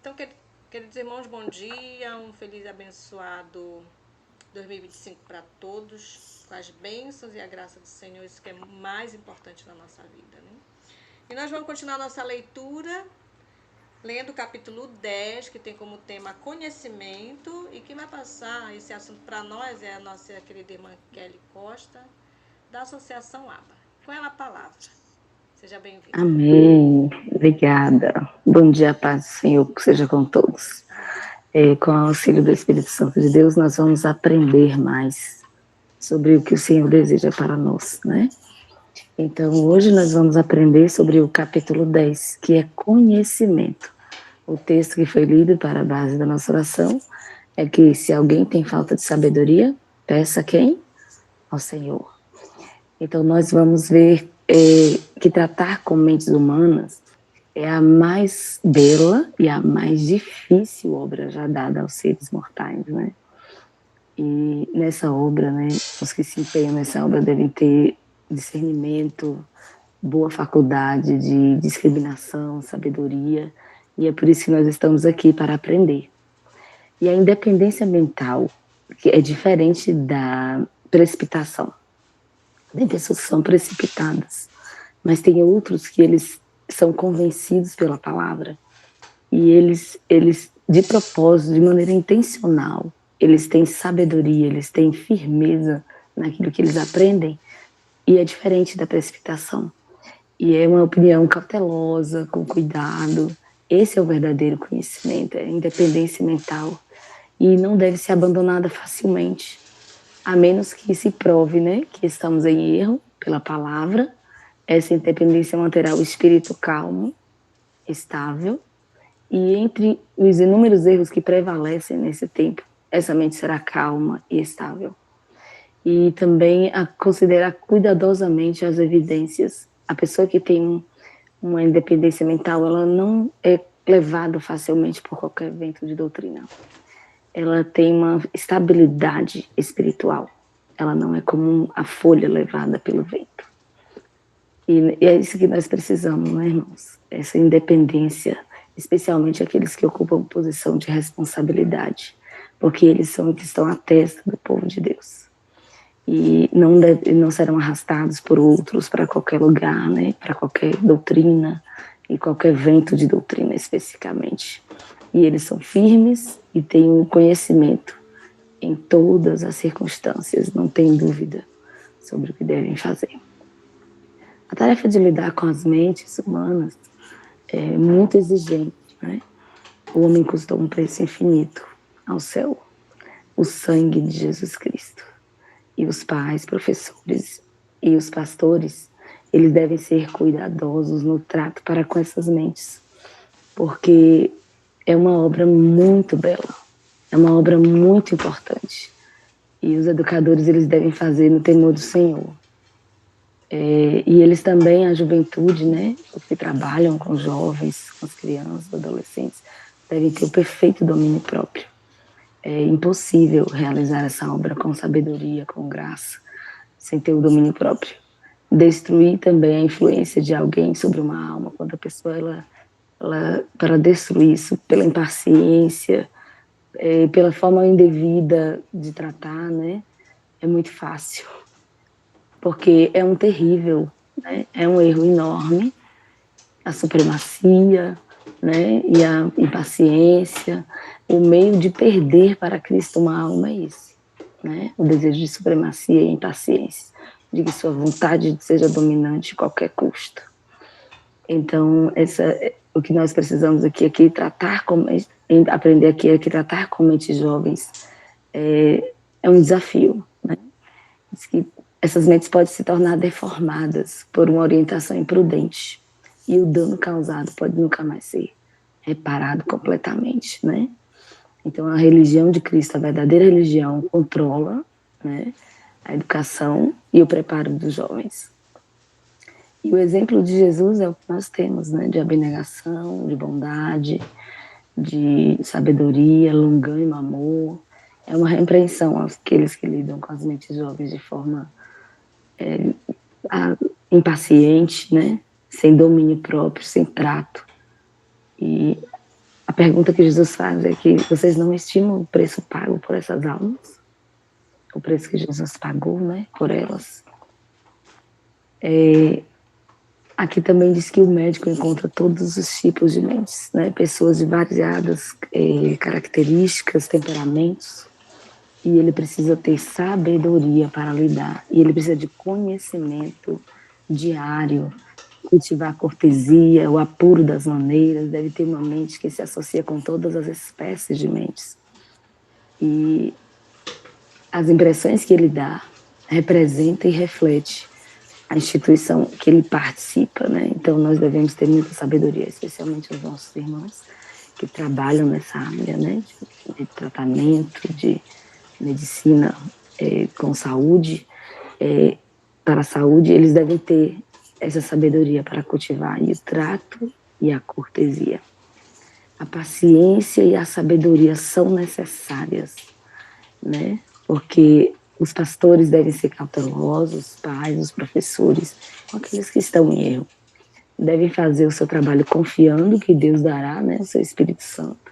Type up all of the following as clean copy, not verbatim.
Então, queridos irmãos, bom dia, um feliz e abençoado 2025 para todos, com as bênçãos e a graça do Senhor, isso que é mais importante na nossa vida, né? E nós vamos continuar nossa leitura, lendo o capítulo 10, que tem como tema conhecimento, e quem vai passar esse assunto para nós é a nossa querida irmã Kelly Costa, da Associação ABA. Com ela a palavra. Seja bem-vinda. Amém. Obrigada. Bom dia, paz do Senhor, que seja com todos. Com o auxílio do Espírito Santo de Deus, nós vamos aprender mais sobre o que o Senhor deseja para nós, né? Então, hoje nós vamos aprender sobre o capítulo 10, que é conhecimento. O texto que foi lido para a base da nossa oração é que se alguém tem falta de sabedoria, peça quem? Ao Senhor. Então, nós vamos ver que tratar com mentes humanas é a mais bela e a mais difícil obra já dada aos seres mortais, né? E nessa obra, né, os que se empenham nessa obra devem ter discernimento, boa faculdade de discriminação, sabedoria, e é por isso que nós estamos aqui para aprender. E a independência mental, que é diferente da precipitação. Tem pessoas que são precipitadas, mas tem outros que eles são convencidos pela palavra e eles de propósito, de maneira intencional, eles têm sabedoria, eles têm firmeza naquilo que eles aprendem e é diferente da precipitação. E é uma opinião cautelosa, com cuidado. Esse é o verdadeiro conhecimento, é a independência mental e não deve ser abandonada facilmente, a menos que se prove, né, que estamos em erro pela palavra. Essa independência manterá o espírito calmo, estável, e entre os inúmeros erros que prevalecem nesse tempo, essa mente será calma e estável. E também a considerar cuidadosamente as evidências. A pessoa que tem uma independência mental, ela não é levada facilmente por qualquer vento de doutrina. Ela tem uma estabilidade espiritual. Ela não é como a folha levada pelo vento. E é isso que nós precisamos, né, irmãos? Essa independência, especialmente aqueles que ocupam posição de responsabilidade, porque eles são os que estão à testa do povo de Deus. E não serão arrastados por outros para qualquer lugar, né, para qualquer doutrina e qualquer vento de doutrina especificamente. E eles são firmes e têm um conhecimento em todas as circunstâncias, não tem dúvida sobre o que devem fazer. A tarefa de lidar com as mentes humanas é muito exigente, né? O homem custou um preço infinito ao céu, o sangue de Jesus Cristo. E os pais, professores e os pastores, eles devem ser cuidadosos no trato para com essas mentes, porque é uma obra muito bela, é uma obra muito importante. E os educadores, eles devem fazer no temor do Senhor. E eles também, a juventude, né, os que trabalham com jovens, com as crianças, adolescentes, devem ter o perfeito domínio próprio. É impossível realizar essa obra com sabedoria, com graça, sem ter o domínio próprio. Destruir também a influência de alguém sobre uma alma, quando a pessoa, ela para destruir isso pela impaciência, pela forma indevida de tratar, né, é muito fácil. Porque é um terrível, né? É um erro enorme, a supremacia, né? E a impaciência, o meio de perder para Cristo uma alma é esse, né? O desejo de supremacia e impaciência, de que sua vontade seja dominante a qualquer custo. Então, o que nós precisamos aqui aprender aqui é que tratar com mentes jovens é um desafio, né? Diz que essas mentes podem se tornar deformadas por uma orientação imprudente e o dano causado pode nunca mais ser reparado completamente, né? Então, a religião de Cristo, a verdadeira religião, controla, né, a educação e o preparo dos jovens. E o exemplo de Jesus é o que nós temos, né, de abnegação, de bondade, de sabedoria, longânimo amor. É uma repreensão àqueles que lidam com as mentes jovens de forma impaciente, né? Sem domínio próprio, sem trato. E pergunta que Jesus faz é que vocês não estimam o preço pago por essas almas? O preço que Jesus pagou, né, por elas. Aqui também diz que o médico encontra todos os tipos de mentes, né, pessoas de variadas características, temperamentos, e ele precisa ter sabedoria para lidar, e ele precisa de conhecimento diário, cultivar a cortesia, o apuro das maneiras, deve ter uma mente que se associa com todas as espécies de mentes. E as impressões que ele dá representa e reflete a instituição que ele participa, né? Então nós devemos ter muita sabedoria, especialmente os nossos irmãos que trabalham nessa área, né? De tratamento, de medicina com saúde, para a saúde, eles devem ter essa sabedoria para cultivar e o trato e a cortesia. A paciência e a sabedoria são necessárias, né? Porque os pastores devem ser cautelosos, os pais, os professores, aqueles que estão em erro. Devem fazer o seu trabalho confiando que Deus dará, né, o seu Espírito Santo,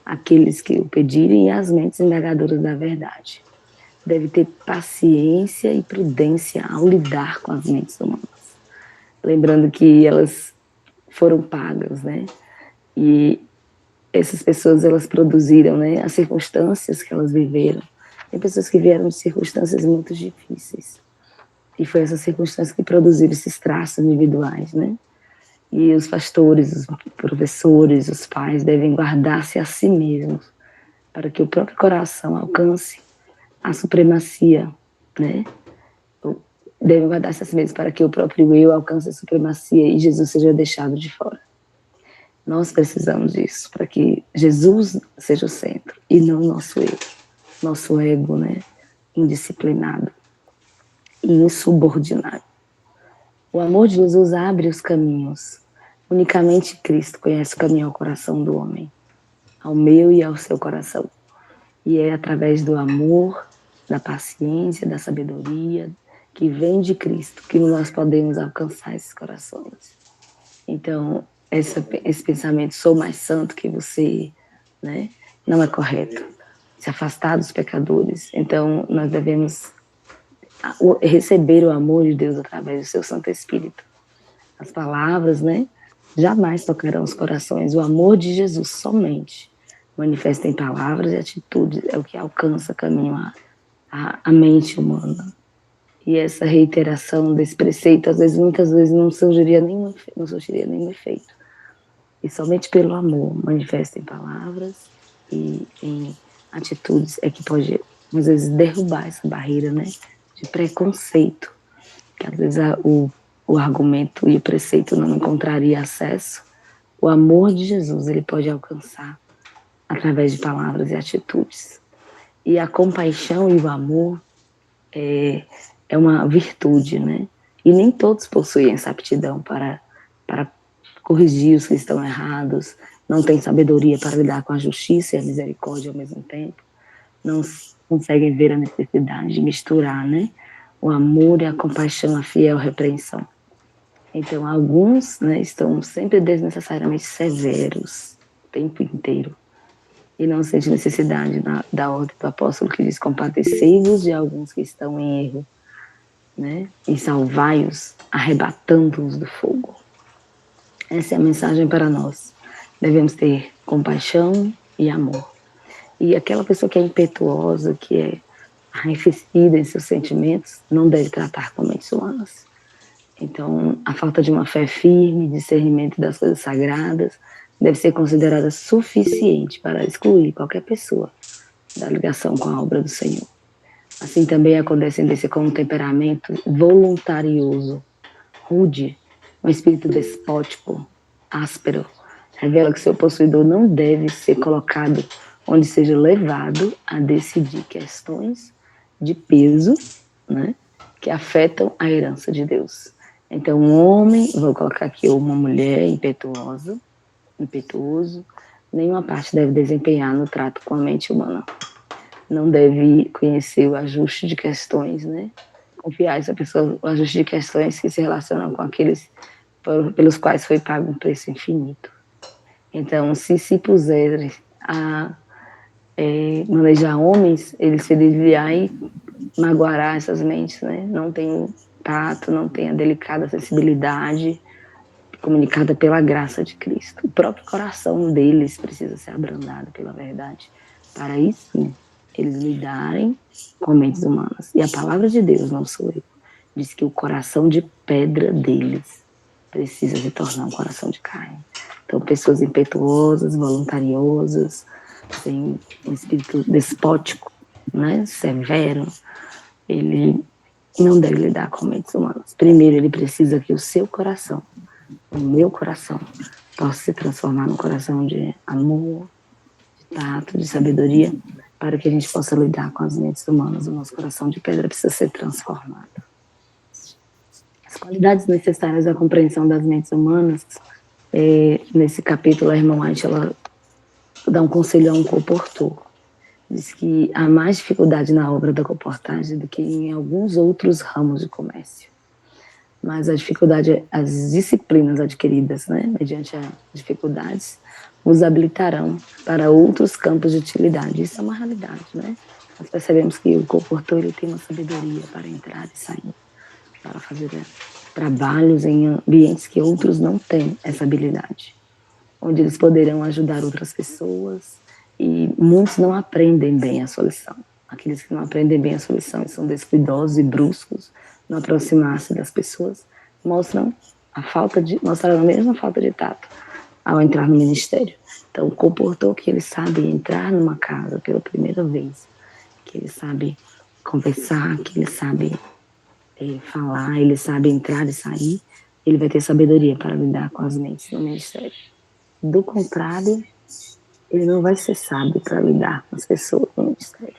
àqueles que o pedirem e às mentes indagadoras da verdade. Deve ter paciência e prudência ao lidar com as mentes humanas. Lembrando que elas foram pagas, né? E essas pessoas, elas produziram, né, as circunstâncias que elas viveram. Tem pessoas que vieram de circunstâncias muito difíceis. E foi essa circunstância que produziram esses traços individuais, né? E os pastores, os professores, os pais devem guardar-se a si mesmos para que o próprio coração alcance a supremacia, né? Devem guardar-se a si mesmos para que o próprio eu alcance a supremacia e Jesus seja deixado de fora. Nós precisamos disso, para que Jesus seja o centro e não o nosso eu, nosso ego, né? Indisciplinado e insubordinado. O amor de Jesus abre os caminhos. Unicamente Cristo conhece o caminho ao coração do homem, ao meu e ao seu coração. E é através do amor, da paciência, da sabedoria, que vem de Cristo, que nós podemos alcançar esses corações. Então, esse pensamento, sou mais santo que você, né, não é correto. Se afastar dos pecadores. Então, nós devemos receber o amor de Deus através do seu Santo Espírito. As palavras, né, jamais tocarão os corações. O amor de Jesus somente manifesta em palavras e atitudes, é o que alcança caminho à mente humana. E essa reiteração desse preceito, às vezes, muitas vezes, não surgiria nenhum efeito. E somente pelo amor, manifesta em palavras e em atitudes, é que pode, às vezes, derrubar essa barreira, né, de preconceito, que às vezes o argumento e o preceito não encontraria acesso. O amor de Jesus, ele pode alcançar através de palavras e atitudes. E a compaixão e o amor é uma virtude, né? E nem todos possuem essa aptidão para corrigir os que estão errados, não têm sabedoria para lidar com a justiça e a misericórdia ao mesmo tempo, não conseguem ver a necessidade de misturar, né, o amor e a compaixão, a fiel repreensão. Então, alguns, né, estão sempre desnecessariamente severos o tempo inteiro e não sente necessidade da ordem do apóstolo que diz: compadecei-vos de alguns que estão em erro, né, e salvai-os, arrebatando-os do fogo. Essa é a mensagem para nós. Devemos ter compaixão e amor. E aquela pessoa que é impetuosa, que é arrefecida em seus sentimentos, não deve tratar com mentes humanas. Então, a falta de uma fé firme, discernimento das coisas sagradas, deve ser considerada suficiente para excluir qualquer pessoa da ligação com a obra do Senhor. Assim também a condescendência com um temperamento voluntarioso, rude, um espírito despótico, áspero, revela que seu possuidor não deve ser colocado onde seja levado a decidir questões de peso, né, que afetam a herança de Deus. Então, um homem, vou colocar aqui uma mulher impetuoso, nenhuma parte deve desempenhar no trato com a mente humana. Não deve conhecer o ajuste de questões, né? Confiar essa pessoa, o ajuste de questões que se relacionam com aqueles pelos quais foi pago um preço infinito. Então, se puser a manejar homens, eles feriria e magoará essas mentes, né? Não tem o tato, não tem a delicada sensibilidade comunicada pela graça de Cristo. O próprio coração deles precisa ser abrandado pela verdade. Para isso, né, eles lidarem com mentes humanas. E a palavra de Deus, não sou eu, diz que o coração de pedra deles precisa se tornar um coração de carne. Então, pessoas impetuosas, voluntariosas, sem um espírito despótico, né, severo, ele não deve lidar com mentes humanas. Primeiro, ele precisa que o seu coração, o meu coração, possa se transformar num coração de amor, de tato, de sabedoria, para que a gente possa lidar com as mentes humanas. O nosso coração de pedra precisa ser transformado. As qualidades necessárias à compreensão das mentes humanas, nesse capítulo, a irmã White, ela dá um conselho a um comportor. Diz que há mais dificuldade na obra da comportagem do que em alguns outros ramos de comércio. Mas a dificuldade, as disciplinas adquiridas, né, mediante as dificuldades, nos habilitarão para outros campos de utilidade. Isso é uma realidade, né? Nós percebemos que o comportor, ele tem uma sabedoria para entrar e sair, para fazer trabalhos em ambientes que outros não têm essa habilidade, onde eles poderão ajudar outras pessoas, e muitos não aprendem bem a sua lição. Aqueles que não aprendem bem a sua lição e são descuidosos e bruscos no aproximar-se das pessoas, mostraram a mesma falta de tato ao entrar no ministério. Então, o comportor que ele sabe entrar numa casa pela primeira vez, que ele sabe conversar, que ele sabe falar, ele sabe entrar e sair, ele vai ter sabedoria para lidar com as mentes no ministério. Do contrário, ele não vai ser sábio para lidar com as pessoas no ministério.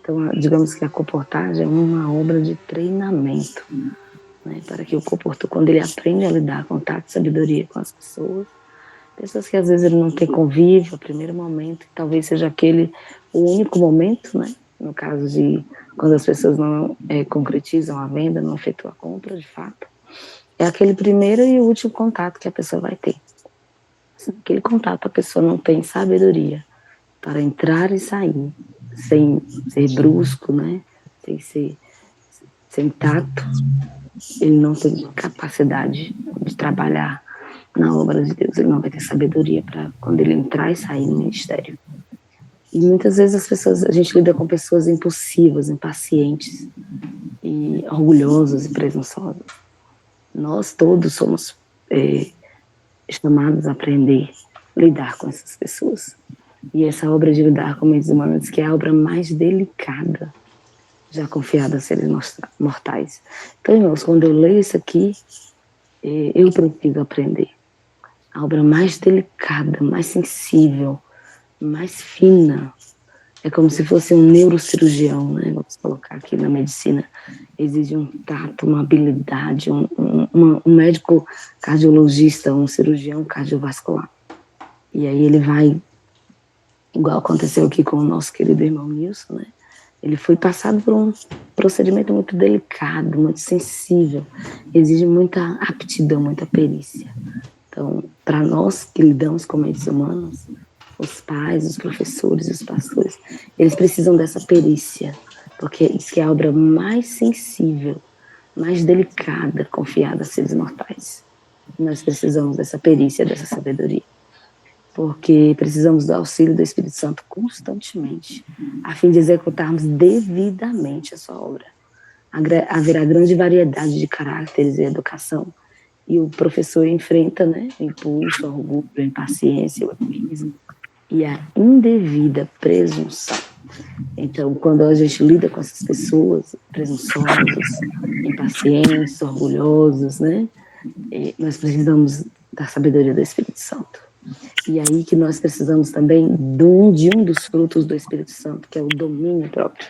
Então, digamos que a comportagem é uma obra de treinamento, né, para que o comportor, quando ele aprende a lidar com tato e sabedoria com as pessoas que às vezes ele não tem convívio, o primeiro momento, talvez seja aquele o único momento, né, no caso de quando as pessoas não concretizam a venda, não efetuam a compra, de fato, é aquele primeiro e último contato que a pessoa vai ter. Aquele contato a pessoa não tem sabedoria para entrar e sair, sem ser brusco, né? Sem tato, ele não tem capacidade de trabalhar na obra de Deus, ele não vai ter sabedoria para quando ele entrar e sair no ministério. E muitas vezes a gente lida com pessoas impulsivas, impacientes, e orgulhosas e presunçosas. Nós todos somos chamados a aprender a lidar com essas pessoas. E essa obra de lidar com mentes humanas, que é a obra mais delicada já confiada a seres mortais. Então, irmãos, quando eu leio isso aqui, eu preciso aprender. A obra mais delicada, mais sensível, mais fina. É como se fosse um neurocirurgião, né? Vamos colocar aqui na medicina. Exige um tato, uma habilidade, um médico cardiologista, um cirurgião cardiovascular. E aí ele vai, igual aconteceu aqui com o nosso querido irmão Nilson, né? Ele foi passado por um procedimento muito delicado, muito sensível. Exige muita aptidão, muita perícia. Então, para nós que lidamos com mentes humanas, os pais, os professores, os pastores, eles precisam dessa perícia, porque isso é a obra mais sensível, mais delicada, confiada a seres mortais. Nós precisamos dessa perícia, dessa sabedoria, porque precisamos do auxílio do Espírito Santo constantemente, a fim de executarmos devidamente a sua obra. Haverá grande variedade de caracteres e educação, e o professor enfrenta, né, o impulso, o orgulho, a impaciência, o egoísmo e a indevida presunção. Então, quando a gente lida com essas pessoas presunçosos, impacientes, orgulhosos, né, nós precisamos da sabedoria do Espírito Santo. E aí que nós precisamos também de um dos frutos do Espírito Santo, que é o domínio próprio,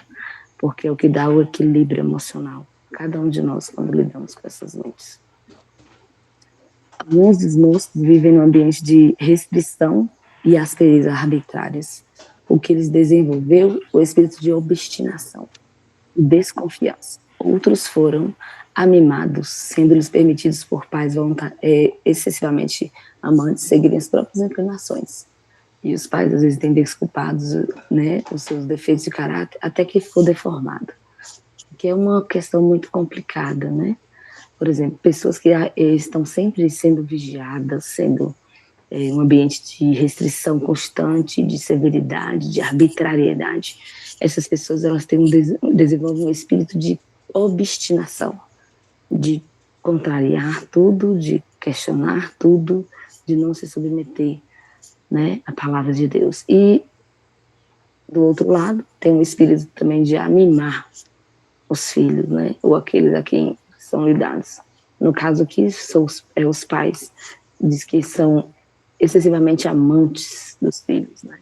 porque é o que dá o equilíbrio emocional a cada um de nós quando lidamos com essas mentes. Alguns desmoços vivem num ambiente de restrição e aspereza arbitrárias, o que eles desenvolveu o espírito de obstinação e desconfiança. Outros foram amimados, sendo-lhes permitidos por pais excessivamente amantes seguirem as próprias inclinações. E os pais, às vezes, têm desculpados, né, os seus defeitos de caráter, até que for deformado. Que é uma questão muito complicada, né? Por exemplo, pessoas que estão sempre sendo vigiadas, sendo um ambiente de restrição constante, de severidade, de arbitrariedade. Essas pessoas, elas têm desenvolvem um espírito de obstinação, de contrariar tudo, de questionar tudo, de não se submeter, né, à palavra de Deus. E, do outro lado, tem um espírito também de mimar os filhos, né, ou aqueles a quem são lidados. No caso aqui, são os pais, diz que são excessivamente amantes dos filhos, né?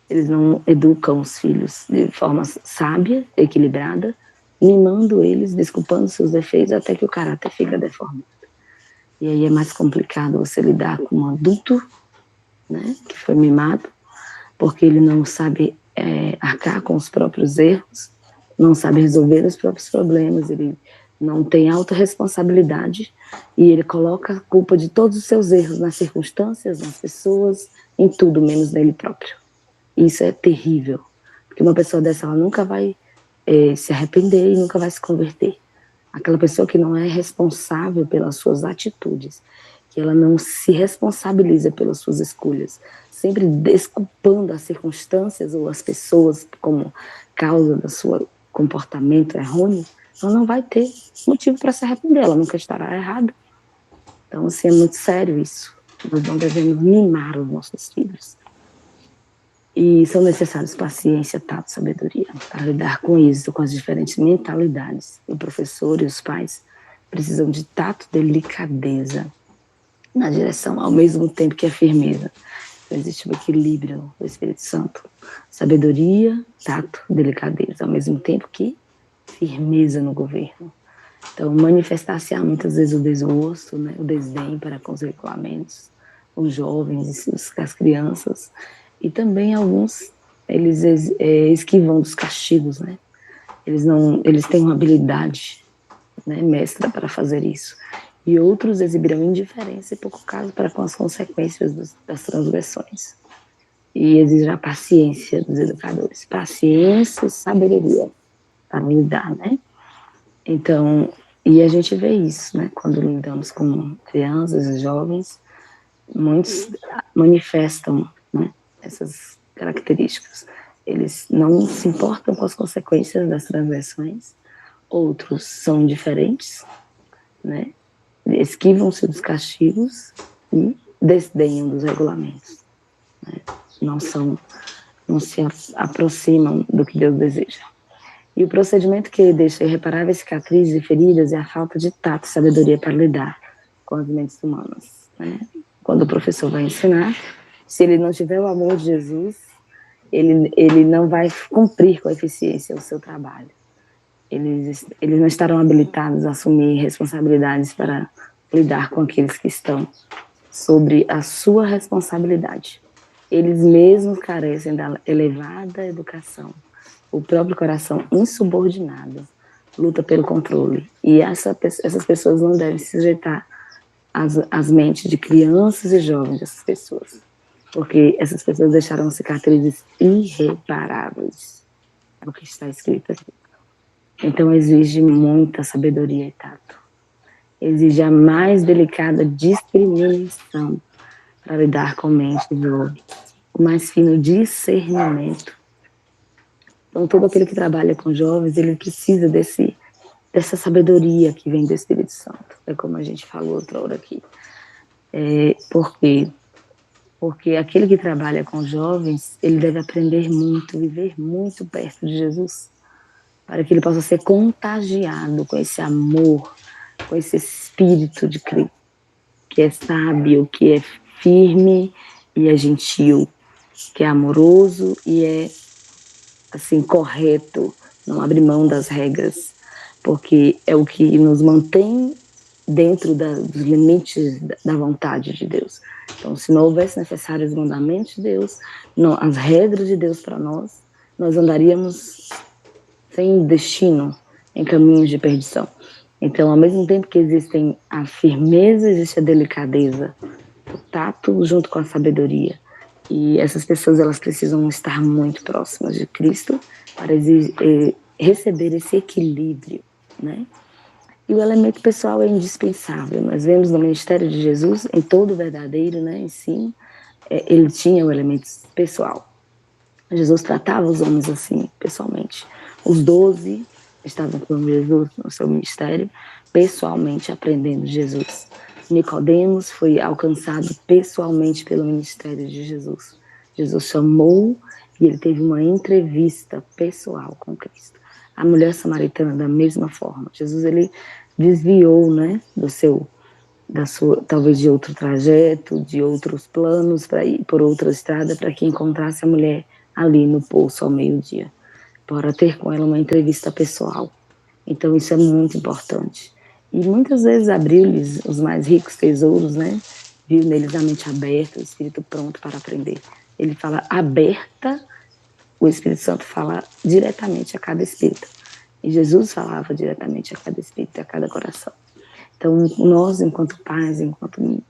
Eles não educam os filhos de forma sábia, equilibrada, mimando eles, desculpando seus defeitos, até que o caráter fica deformado. E aí é mais complicado você lidar com um adulto, né, que foi mimado, porque ele não sabe arcar com os próprios erros, não sabe resolver os próprios problemas, ele não tem autorresponsabilidade e ele coloca a culpa de todos os seus erros nas circunstâncias, nas pessoas, em tudo, menos nele próprio. E isso é terrível, porque uma pessoa dessa, ela nunca vai se arrepender e nunca vai se converter. Aquela pessoa que não é responsável pelas suas atitudes, que ela não se responsabiliza pelas suas escolhas, sempre desculpando as circunstâncias ou as pessoas como causa do seu comportamento errôneo, ela não vai ter motivo para se arrepender, ela nunca estará errada. Então, assim, é muito sério isso. Nós não devemos mimar os nossos filhos. E são necessários paciência, tato, sabedoria para lidar com isso, com as diferentes mentalidades. O professor e os pais precisam de tato, delicadeza na direção, ao mesmo tempo que a firmeza. Então, existe um equilíbrio do Espírito Santo. Sabedoria, tato, delicadeza, ao mesmo tempo que firmeza no governo. Então, manifestar-se-á muitas vezes o desgosto, né, o desdém para com os regulamentos, os jovens, as crianças, e também alguns, eles esquivam dos castigos, né? Eles têm uma habilidade, né, mestra para fazer isso. E outros exibirão indiferença e pouco caso para com as consequências das transgressões. E exige a paciência dos educadores. Paciência e sabedoria para lidar, né? Então, e a gente vê isso, né? Quando lidamos com crianças e jovens, muitos manifestam, né, essas características. Eles não se importam com as consequências das transgressões, outros são indiferentes, né? Esquivam-se dos castigos e desdenham dos regulamentos, né? Não se aproximam do que Deus deseja. E o procedimento que deixa irreparáveis cicatrizes e feridas é a falta de tato e sabedoria para lidar com as mentes humanas, né? Quando o professor vai ensinar, se ele não tiver o amor de Jesus, ele não vai cumprir com eficiência o seu trabalho. Eles não estarão habilitados a assumir responsabilidades para lidar com aqueles que estão sobre a sua responsabilidade. Eles mesmos carecem da elevada educação. O próprio coração insubordinado luta pelo controle. E essas pessoas não devem se sujeitar às mentes de crianças e jovens dessas pessoas. Porque essas pessoas deixarão cicatrizes irreparáveis. É o que está escrito aqui. Então exige muita sabedoria e tato. Exige a mais delicada discriminação para lidar com mente jovem. O mais fino discernimento. Então todo aquele que trabalha com jovens, ele precisa dessa sabedoria que vem do Espírito Santo. É como a gente falou outra hora aqui. Por quê? Porque aquele que trabalha com jovens, ele deve aprender muito, viver muito perto de Jesus, para que ele possa ser contagiado com esse amor, com esse espírito de Cristo, que é sábio, que é firme e é gentil, que é amoroso e é, assim, correto, não abre mão das regras, porque é o que nos mantém dentro dos limites da vontade de Deus. Então, se não houvesse necessários os mandamentos de Deus, não, as regras de Deus para nós andaríamos sem destino, em caminhos de perdição. Então, ao mesmo tempo que existem a firmeza, existe a delicadeza, o tato junto com a sabedoria. E essas pessoas, elas precisam estar muito próximas de Cristo para receber esse equilíbrio, né? E o elemento pessoal é indispensável. Nós vemos no ministério de Jesus, em todo o verdadeiro, né, ensino, ele tinha o elemento pessoal. Jesus tratava os homens assim, pessoalmente. Os 12 estavam com Jesus no seu ministério, pessoalmente aprendendo de Jesus. Nicodemos foi alcançado pessoalmente pelo ministério de Jesus. Jesus chamou e ele teve uma entrevista pessoal com Cristo. A mulher samaritana da mesma forma. Jesus, ele desviou, né, talvez de outro trajeto, de outros planos para ir por outra estrada para que encontrasse a mulher ali no poço ao meio-dia, para ter com ela uma entrevista pessoal. Então isso é muito importante. E muitas vezes abriu-lhes os mais ricos tesouros, né? Viu neles a mente aberta, o espírito pronto para aprender. Ele fala aberta, o Espírito Santo fala diretamente a cada espírito. E Jesus falava diretamente a cada espírito, a cada coração. Então, nós, enquanto pais, enquanto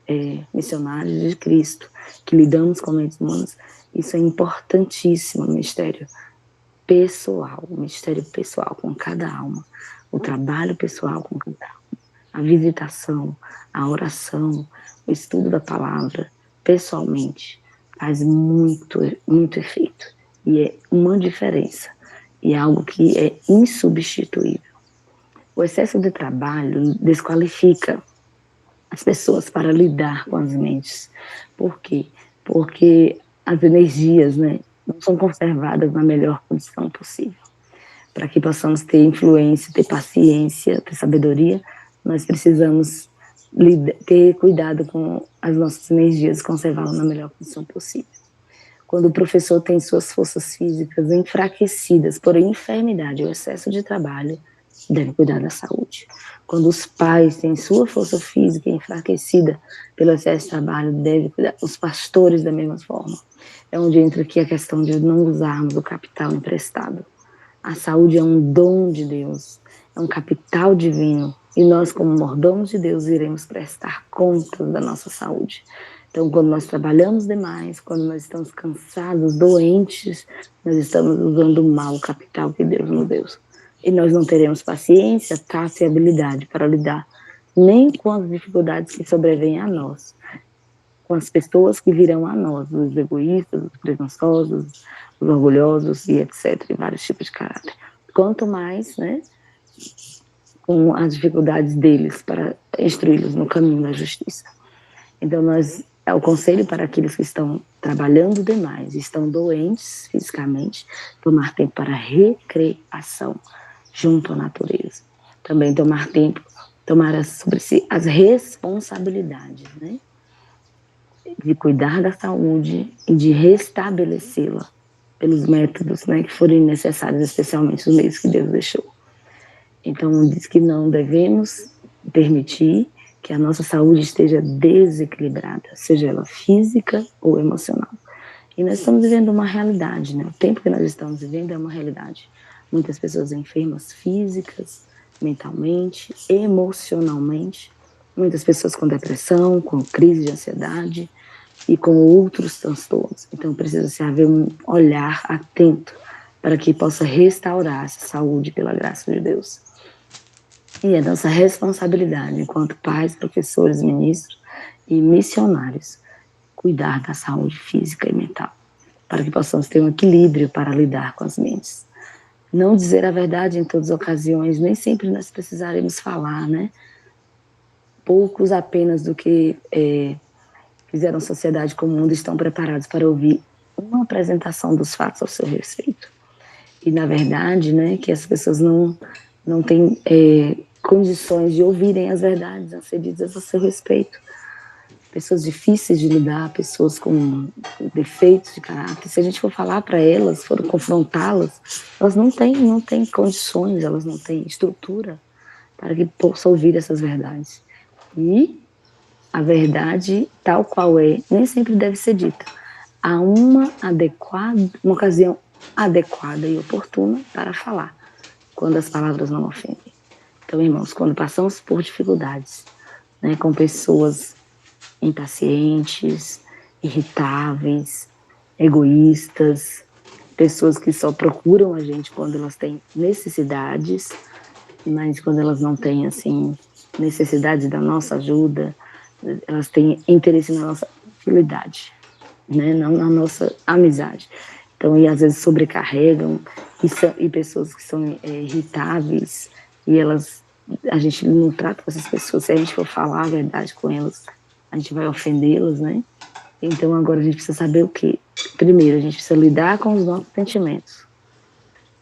missionários de Cristo, que lidamos com mentes humanas, isso é importantíssimo, o mistério pessoal com cada alma, o trabalho pessoal com cada alma, a visitação, a oração, o estudo da palavra, pessoalmente, faz muito, muito efeito. E é uma diferença, e é algo que é insubstituível. O excesso de trabalho desqualifica as pessoas para lidar com as mentes. Por quê? Porque as energias, né, não são conservadas na melhor condição possível. Para que possamos ter influência, ter paciência, ter sabedoria, nós precisamos ter cuidado com as nossas energias, conservá-las na melhor condição possível. Quando o professor tem suas forças físicas enfraquecidas por enfermidade ou excesso de trabalho, deve cuidar da saúde. Quando os pais têm sua força física enfraquecida pelo excesso de trabalho, deve cuidar. Os pastores, da mesma forma. É onde entra aqui a questão de não usarmos o capital emprestado. A saúde é um dom de Deus, é um capital divino. E nós, como mordomos de Deus, iremos prestar conta da nossa saúde. Então, quando nós trabalhamos demais, quando nós estamos cansados, doentes, nós estamos usando mal o capital que Deus nos deu. E nós não teremos paciência, tato e habilidade para lidar nem com as dificuldades que sobrevêm a nós, com as pessoas que virão a nós, os egoístas, os presunçosos, os orgulhosos e etc, e vários tipos de caráter. Quanto mais, né, com as dificuldades deles para instruí-los no caminho da justiça. Então, é o conselho para aqueles que estão trabalhando demais, estão doentes fisicamente, tomar tempo para recreação, junto à natureza. Também tomar tempo, tomar sobre si as responsabilidades, né? De cuidar da saúde e de restabelecê-la pelos métodos, né, que forem necessários, especialmente os meios que Deus deixou. Então, diz que não devemos permitir que a nossa saúde esteja desequilibrada, seja ela física ou emocional. E nós estamos vivendo uma realidade, né? O tempo que nós estamos vivendo é uma realidade. Muitas pessoas enfermas físicas, mentalmente, emocionalmente. Muitas pessoas com depressão, com crise de ansiedade e com outros transtornos. Então precisa-se haver um olhar atento para que possa restaurar essa saúde pela graça de Deus. E é nossa responsabilidade, enquanto pais, professores, ministros e missionários, cuidar da saúde física e mental, para que possamos ter um equilíbrio para lidar com as mentes. Não dizer a verdade em todas as ocasiões, nem sempre nós precisaremos falar, né? Poucos apenas do que fizeram sociedade com o mundo estão preparados para ouvir uma apresentação dos fatos ao seu respeito. E, na verdade, né, que as pessoas não têm condições de ouvirem as verdades a ser ditas a seu respeito. Pessoas difíceis de lidar, pessoas com defeitos de caráter, se a gente for falar para elas, for confrontá-las, elas não têm condições, elas não têm estrutura para que possam ouvir essas verdades. E a verdade, tal qual é, nem sempre deve ser dita. Há uma ocasião adequada e oportuna para falar, quando as palavras não ofendem. Então, irmãos, quando passamos por dificuldades, né, com pessoas impacientes, irritáveis, egoístas, pessoas que só procuram a gente quando elas têm necessidades, mas quando elas não têm, assim, necessidade da nossa ajuda, elas têm interesse na nossa utilidade, né? Não na nossa amizade. Então, e às vezes sobrecarregam, e pessoas que são irritáveis, e a gente não trata com essas pessoas, se a gente for falar a verdade com elas, a gente vai ofendê-las, né? Então, agora a gente precisa saber o quê? Primeiro, a gente precisa lidar com os nossos sentimentos,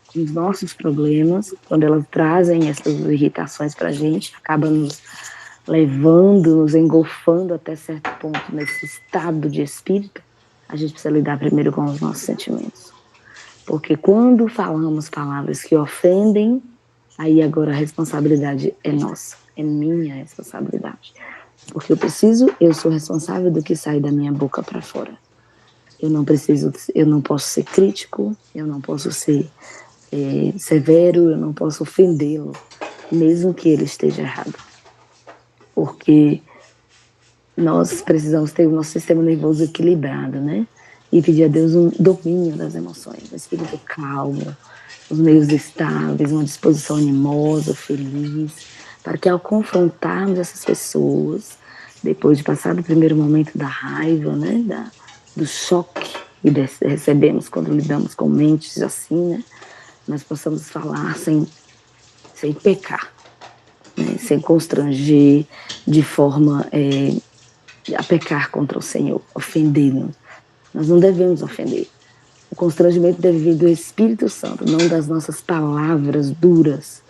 com os nossos problemas, quando elas trazem essas irritações para a gente, acaba nos levando, nos engolfando até certo ponto nesse estado de espírito, a gente precisa lidar primeiro com os nossos sentimentos. Porque quando falamos palavras que ofendem, aí agora a responsabilidade é nossa, é minha responsabilidade. Porque eu sou responsável do que sai da minha boca para fora. Eu não posso ser crítico, eu não posso ser severo, eu não posso ofendê-lo, mesmo que ele esteja errado. Porque nós precisamos ter o nosso sistema nervoso equilibrado, né? E pedir a Deus um domínio das emoções, um espírito calmo, os meios estáveis, uma disposição animosa, feliz, para que ao confrontarmos essas pessoas, depois de passar do primeiro momento da raiva, né, do choque que recebemos quando lidamos com mentes assim, né, nós possamos falar sem pecar, né, sem constranger, de forma a pecar contra o Senhor, ofendendo. Nós não devemos ofender. O constrangimento deve vir do Espírito Santo, não das nossas palavras duras,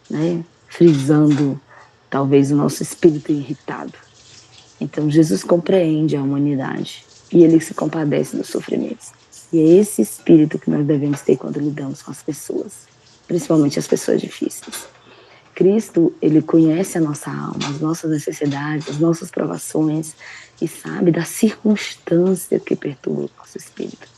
né? Frisando talvez o nosso espírito irritado. Então, Jesus compreende a humanidade e ele se compadece dos sofrimentos. E é esse espírito que nós devemos ter quando lidamos com as pessoas, principalmente as pessoas difíceis. Cristo, ele conhece a nossa alma, as nossas necessidades, as nossas provações e sabe da circunstância que perturba o nosso espírito.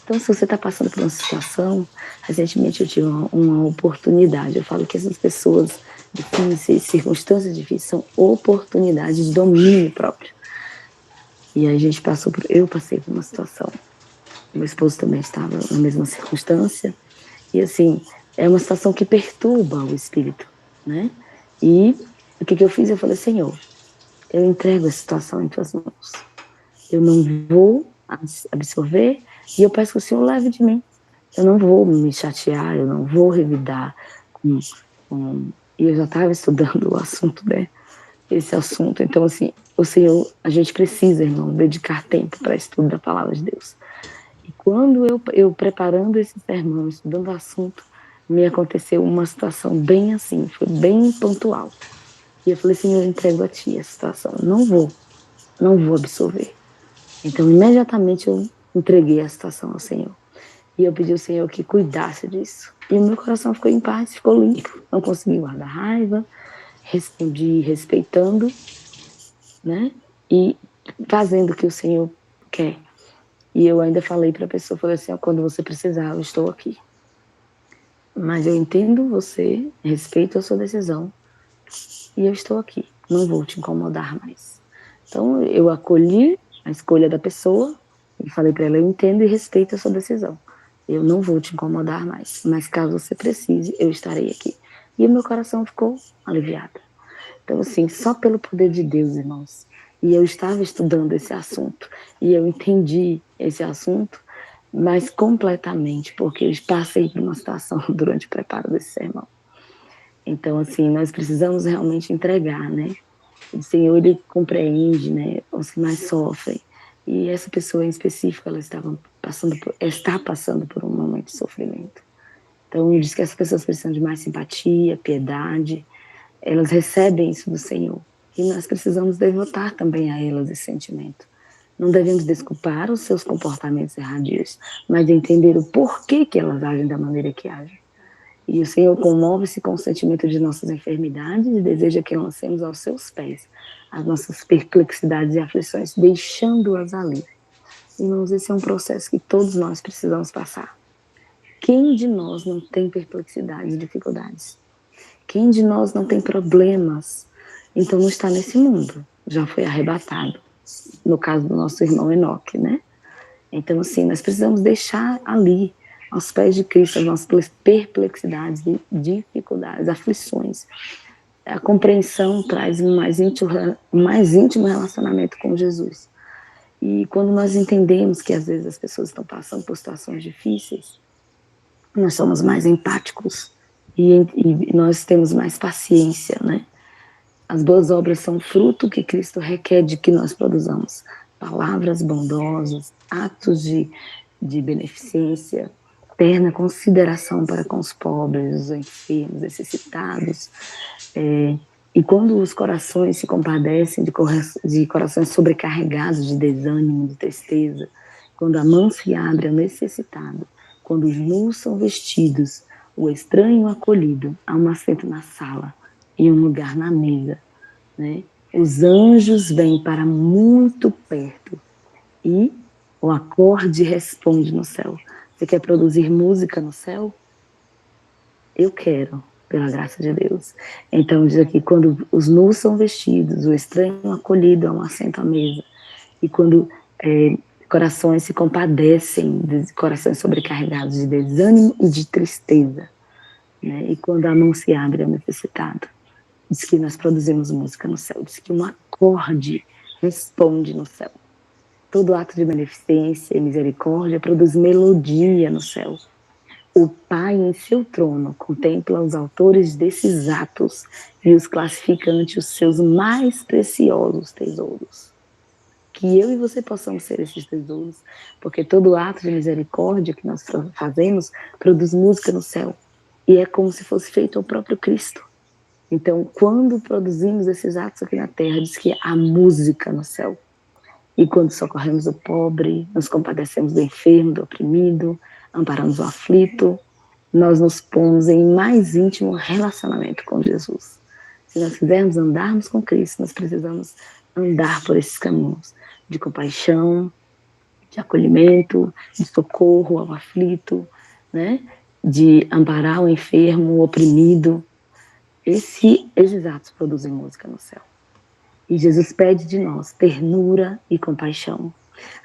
Então, se você está passando por uma situação, recentemente eu tive uma oportunidade. Eu falo que essas pessoas difíceis, circunstâncias difíceis, são oportunidades de domínio próprio. E aí eu passei por uma situação. Meu esposo também estava na mesma circunstância. E assim, é uma situação que perturba o espírito, né? E o que eu fiz? Eu falei, Senhor, eu entrego a situação em tuas mãos. Eu não vou absorver e eu peço que o Senhor leve de mim. Eu não vou me chatear, eu não vou revidar E eu já estava estudando o assunto, né? Esse assunto. Então, assim, o Senhor, a gente precisa, irmão, dedicar tempo para estudo da palavra de Deus. E quando eu preparando esse sermão, estudando o assunto, me aconteceu uma situação bem assim, foi bem pontual. E eu falei, Senhor, eu entrego a Ti essa situação. Não vou absorver. Então, imediatamente eu entreguei a situação ao Senhor. E eu pedi ao Senhor que cuidasse disso. E o meu coração ficou em paz, ficou limpo. Não consegui guardar raiva, respondi respeitando, né? E fazendo o que o Senhor quer. E eu ainda falei para a pessoa, falei assim, quando você precisar, eu estou aqui. Mas eu entendo você, respeito a sua decisão, e eu estou aqui. Não vou te incomodar mais. Então, eu acolhi a escolha da pessoa e falei para ela, eu entendo e respeito a sua decisão. Eu não vou te incomodar mais, mas caso você precise, eu estarei aqui. E o meu coração ficou aliviado. Então, assim, só pelo poder de Deus, irmãos. E eu estava estudando esse assunto, e eu entendi esse assunto, mas completamente, porque eu passei por uma situação durante o preparo desse sermão. Então, assim, nós precisamos realmente entregar, né? O Senhor, ele compreende, né, os que mais sofrem. E essa pessoa em específico, ela está passando por um momento de sofrimento. Então, diz que essas pessoas precisam de mais simpatia, piedade. Elas recebem isso do Senhor. E nós precisamos devotar também a elas esse sentimento. Não devemos desculpar os seus comportamentos erradios, mas entender o porquê que elas agem da maneira que agem. E o Senhor comove-se com o sentimento de nossas enfermidades e deseja que lancemos aos seus pés as nossas perplexidades e aflições, deixando-as ali. Irmãos, esse é um processo que todos nós precisamos passar. Quem de nós não tem perplexidades e dificuldades? Quem de nós não tem problemas? Então não está nesse mundo, já foi arrebatado. No caso do nosso irmão Enoque, né? Então, assim, nós precisamos deixar ali, aos pés de Cristo, as nossas perplexidades, dificuldades, aflições. A compreensão traz um mais íntimo relacionamento com Jesus. E quando nós entendemos que às vezes as pessoas estão passando por situações difíceis, nós somos mais empáticos e nós temos mais paciência, né? As boas obras são fruto que Cristo requer de que nós produzamos. Palavras bondosas, atos de beneficência, terna consideração para com os pobres, os enfermos, necessitados. E quando os corações se compadecem de corações sobrecarregados de desânimo, de tristeza, quando a mão se abre ao necessitado, quando os nus são vestidos, o estranho acolhido, há um assento na sala e um lugar na mesa, né? Os anjos vêm para muito perto e o acorde responde no céu. Você quer produzir música no céu? Eu quero, pela graça de Deus. Então diz aqui, quando os nus são vestidos, o estranho acolhido, há um assento à mesa. E quando corações se compadecem, corações sobrecarregados de desânimo e de tristeza, né? E quando a mão se abre ao necessitado, diz que nós produzimos música no céu, diz que um acorde responde no céu. Todo ato de beneficência e misericórdia produz melodia no céu. O Pai em seu trono contempla os autores desses atos e os classifica ante os seus mais preciosos tesouros. Que eu e você possamos ser esses tesouros, porque todo ato de misericórdia que nós fazemos produz música no céu. E é como se fosse feito ao próprio Cristo. Então, quando produzimos esses atos aqui na terra, diz que há música no céu. E quando socorremos o pobre, nos compadecemos do enfermo, do oprimido, amparamos o aflito, nós nos pomos em mais íntimo relacionamento com Jesus. Se nós quisermos andarmos com Cristo, nós precisamos andar por esses caminhos de compaixão, de acolhimento, de socorro ao aflito, né? De amparar o enfermo, o oprimido. Esses atos produzem música no céu. E Jesus pede de nós ternura e compaixão.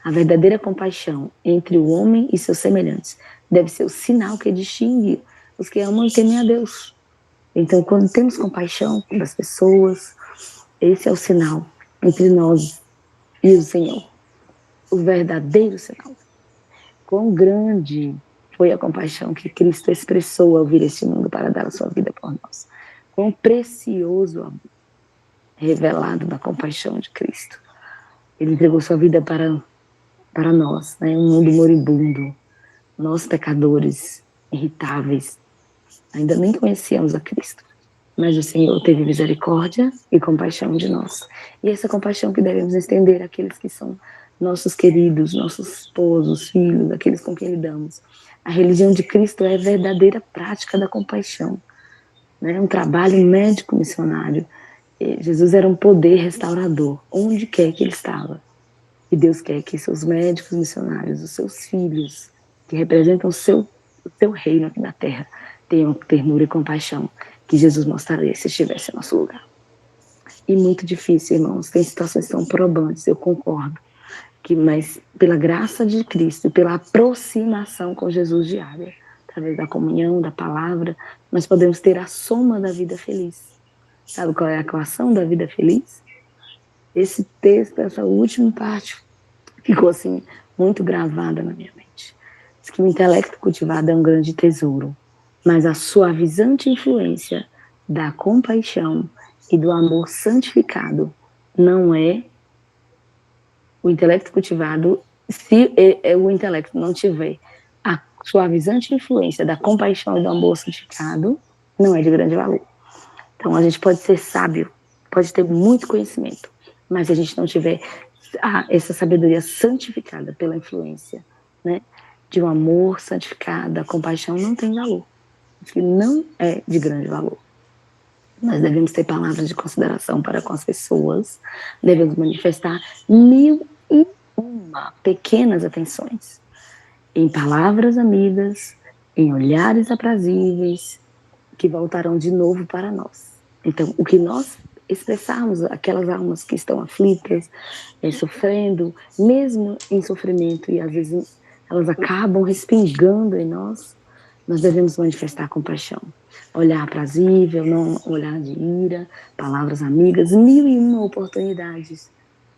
A verdadeira compaixão entre o homem e seus semelhantes deve ser o sinal que distingue os que amam e temem a Deus. Então, quando temos compaixão das pessoas, esse é o sinal entre nós e o Senhor. O verdadeiro sinal. Quão grande foi a compaixão que Cristo expressou ao vir a este mundo para dar a sua vida por nós. Quão precioso o amor revelado na compaixão de Cristo. Ele entregou sua vida para nós, né? Um mundo moribundo, nós pecadores, irritáveis, ainda nem conhecíamos a Cristo, mas o Senhor teve misericórdia e compaixão de nós. E essa compaixão que devemos estender àqueles que são nossos queridos, nossos esposos, filhos, aqueles com quem lidamos. A religião de Cristo é a verdadeira prática da compaixão, né? Um trabalho médico missionário. Jesus era um poder restaurador, onde quer que ele estava. E Deus quer que seus médicos missionários, os seus filhos, que representam o seu reino aqui na terra, tenham ternura e compaixão, que Jesus mostraria se estivesse em nosso lugar. E muito difícil, irmãos, tem situações tão probantes, eu concordo, mas pela graça de Cristo e pela aproximação com Jesus diária, através da comunhão, da palavra, nós podemos ter a soma da vida feliz. Sabe qual é a equação da vida feliz? Esse texto, essa última parte, ficou assim, muito gravada na minha mente. Diz que o intelecto cultivado é um grande tesouro, mas a suavizante influência da compaixão e do amor santificado não é o intelecto cultivado. Se o intelecto não tiver a suavizante influência da compaixão e do amor santificado, não é de grande valor. Então, a gente pode ser sábio, pode ter muito conhecimento, mas se a gente não tiver essa sabedoria santificada pela influência, né, de um amor santificado, a compaixão não tem valor, que não é de grande valor. Nós devemos ter palavras de consideração para com as pessoas, devemos manifestar 1001 pequenas atenções, em palavras amigas, em olhares aprazíveis, que voltarão de novo para nós. Então, o que nós expressarmos, aquelas almas que estão aflitas, sofrendo, mesmo em sofrimento, e às vezes elas acabam respingando em nós, nós devemos manifestar compaixão. Olhar aprazível, não olhar de ira, palavras amigas, 1001 oportunidades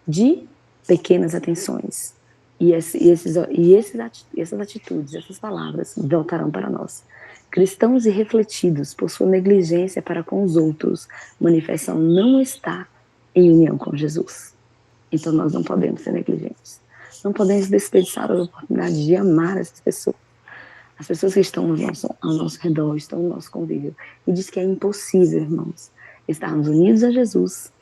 de pequenas atenções. E essas atitudes, essas palavras voltarão para nós. Cristãos irrefletidos por sua negligência para com os outros manifestam não estar em união com Jesus. Então nós não podemos ser negligentes. Não podemos desperdiçar a oportunidade de amar essas pessoas. As pessoas que estão ao nosso redor, estão no nosso convívio. E diz que é impossível, irmãos, estarmos unidos a Jesus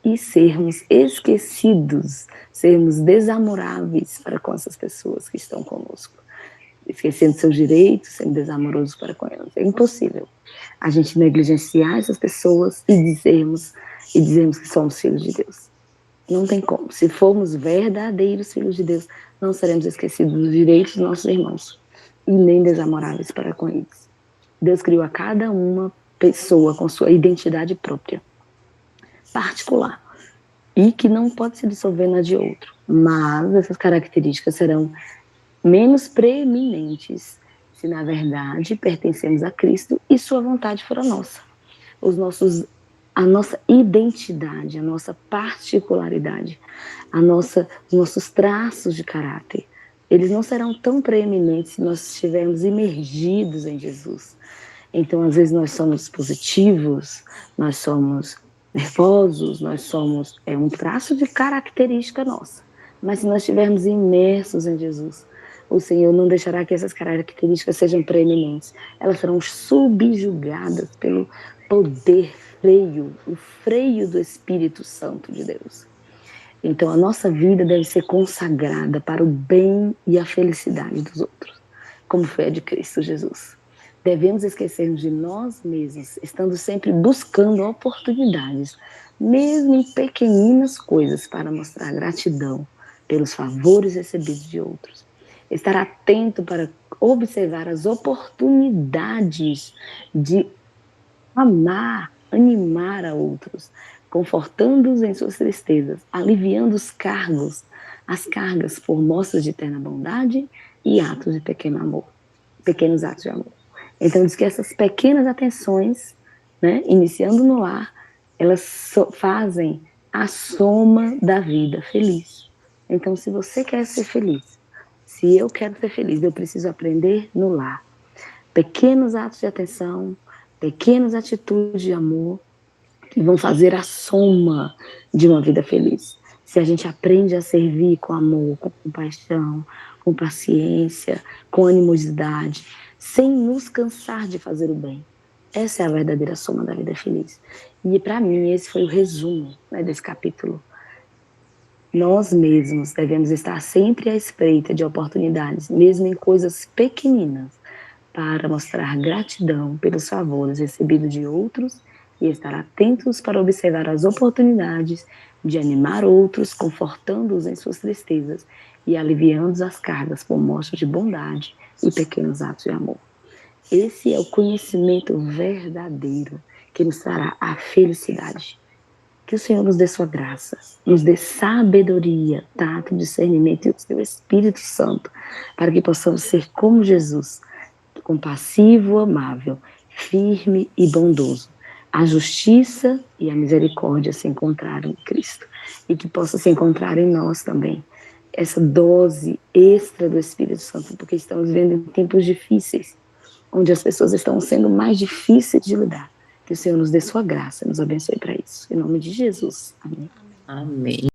e sermos esquecidos, sermos desamoráveis para com essas pessoas que estão conosco. Esquecendo seus direitos, sendo desamorosos para com elas. É impossível a gente negligenciar essas pessoas e dizermos que somos filhos de Deus. Não tem como. Se formos verdadeiros filhos de Deus, não seremos esquecidos dos direitos dos nossos irmãos e nem desamoráveis para com eles. Deus criou a cada uma pessoa com sua identidade própria, particular, e que não pode se dissolver na de outro. Mas essas características serão menos preeminentes se, na verdade, pertencemos a Cristo e sua vontade for a nossa. A nossa identidade, a nossa particularidade, os nossos traços de caráter, eles não serão tão preeminentes se nós estivermos imergidos em Jesus. Então, às vezes, nós somos positivos, nós somos nervosos, nós somos um traço de característica nossa. Mas se nós estivermos imersos em Jesus, o Senhor não deixará que essas características sejam preeminentes. Elas serão subjugadas pelo poder o freio do Espírito Santo de Deus. Então, a nossa vida deve ser consagrada para o bem e a felicidade dos outros, como foi a de Cristo Jesus. Devemos esquecermos de nós mesmos, estando sempre buscando oportunidades, mesmo em pequeninas coisas, para mostrar gratidão pelos favores recebidos de outros. Estar atento para observar as oportunidades de amar, animar a outros, confortando-os em suas tristezas, aliviando as cargas por mostras de eterna bondade e atos de pequenos atos de amor. Então diz que essas pequenas atenções, iniciando no lar, elas fazem a soma da vida feliz. Então, se você quer ser feliz, se eu quero ser feliz, eu preciso aprender no lar. Pequenos atos de atenção, pequenas atitudes de amor que vão fazer a soma de uma vida feliz. Se a gente aprende a servir com amor, com compaixão, com paciência, com animosidade, sem nos cansar de fazer o bem. Essa é a verdadeira soma da vida feliz. E para mim esse foi o resumo desse capítulo. Nós mesmos devemos estar sempre à espreita de oportunidades, mesmo em coisas pequeninas, para mostrar gratidão pelos favores recebidos de outros e estar atentos para observar as oportunidades de animar outros, confortando-os em suas tristezas e aliviando as cargas por mostras de bondade e pequenos atos de amor. Esse é o conhecimento verdadeiro que nos trará a felicidade. Que o Senhor nos dê sua graça, nos dê sabedoria, tato, discernimento e o seu Espírito Santo, para que possamos ser como Jesus, compassivo, amável, firme e bondoso. A justiça e a misericórdia se encontraram em Cristo e que possa se encontrar em nós também essa dose extra do Espírito Santo, porque estamos vivendo em tempos difíceis, onde as pessoas estão sendo mais difíceis de lidar. Que o Senhor nos dê sua graça, nos abençoe para isso. Em nome de Jesus. Amém. Amém.